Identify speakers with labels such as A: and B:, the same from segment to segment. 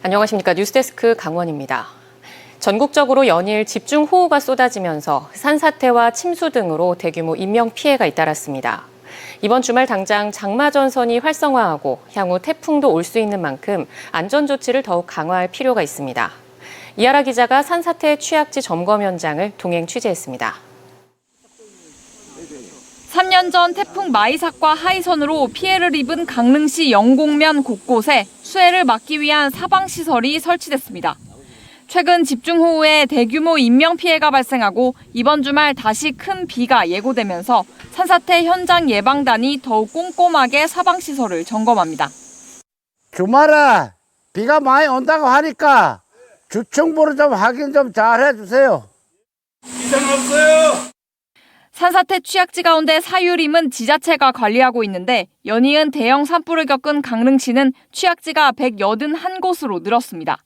A: 안녕하십니까. 뉴스데스크 강원입니다. 전국적으로 연일 집중호우가 쏟아지면서 산사태와 침수 등으로 대규모 인명피해가 잇따랐습니다. 이번 주말 당장 장마전선이 활성화하고 향후 태풍도 올 수 있는 만큼 안전조치를 더욱 강화할 필요가 있습니다. 이하라 기자가 산사태 취약지 점검 현장을 동행 취재했습니다.
B: 3년 전 태풍 마이삭과 하이선으로 피해를 입은 강릉시 영곡면 곳곳에 수해를 막기 위한 사방시설이 설치됐습니다. 최근 집중호우에 대규모 인명피해가 발생하고 이번 주말 다시 큰 비가 예고되면서 산사태 현장 예방단이 더욱 꼼꼼하게 사방시설을 점검합니다.
C: 주말에 비가 많이 온다고 하니까 주층부로 좀 확인 좀 잘 해주세요.
D: 이상 없어요.
B: 산사태 취약지 가운데 사유림은 지자체가 관리하고 있는데 연이은 대형 산불을 겪은 강릉시는 취약지가 181곳으로 늘었습니다.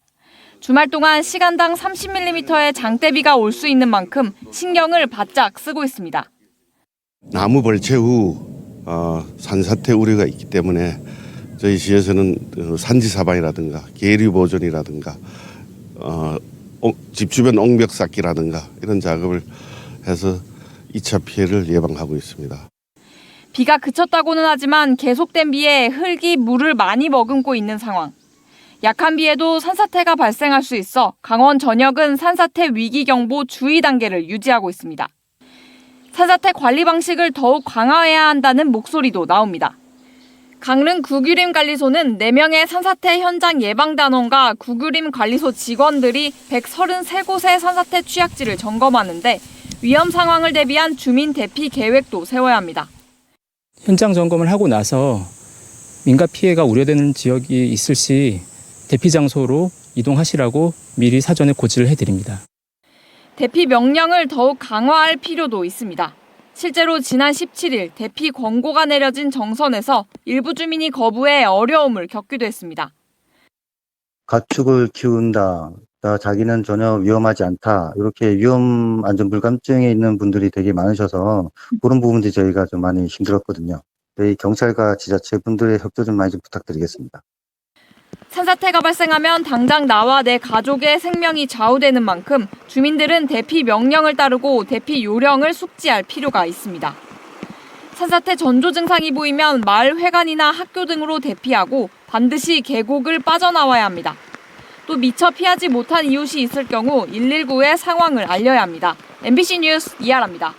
B: 주말 동안 시간당 30mm의 장대비가 올 수 있는 만큼 신경을 바짝 쓰고 있습니다.
E: 나무 벌채 후 산사태 우려가 있기 때문에 저희 시에서는 산지 사방이라든가 계류 보존이라든가 집 주변 옹벽 쌓기라든가 이런 작업을 해서 2차 피해를 예방하고 있습니다.
B: 비가 그쳤다고는 하지만 계속된 비에 흙이 물을 많이 머금고 있는 상황. 약한 비에도 산사태가 발생할 수 있어 강원 전역은 산사태 위기경보 주의 단계를 유지하고 있습니다. 산사태 관리 방식을 더욱 강화해야 한다는 목소리도 나옵니다. 강릉 구규림 관리소는 4명의 산사태 현장 예방단원과 구규림 관리소 직원들이 133곳의 산사태 취약지를 점검하는데 위험 상황을 대비한 주민 대피 계획도 세워야 합니다.
F: 현장 점검을 하고 나서 민가 피해가 우려되는 지역이 있을 시 대피 장소로 이동하시라고 미리 사전에 고지를 해드립니다.
B: 대피 명령을 더욱 강화할 필요도 있습니다. 실제로 지난 17일 대피 권고가 내려진 정선에서 일부 주민이 거부해 어려움을 겪기도 했습니다.
G: 가축을 키운다. 자기는 전혀 위험하지 않다. 이렇게 위험 안전 불감증에 있는 분들이 되게 많으셔서 그런 부분들이 저희가 좀 많이 힘들었거든요. 저희 경찰과 지자체 분들의 협조 좀 많이 좀 부탁드리겠습니다.
B: 산사태가 발생하면 당장 나와 내 가족의 생명이 좌우되는 만큼 주민들은 대피 명령을 따르고 대피 요령을 숙지할 필요가 있습니다. 산사태 전조 증상이 보이면 마을 회관이나 학교 등으로 대피하고 반드시 계곡을 빠져나와야 합니다. 또 미처 피하지 못한 이웃이 있을 경우 119에 상황을 알려야 합니다. MBC 뉴스 이하라입니다.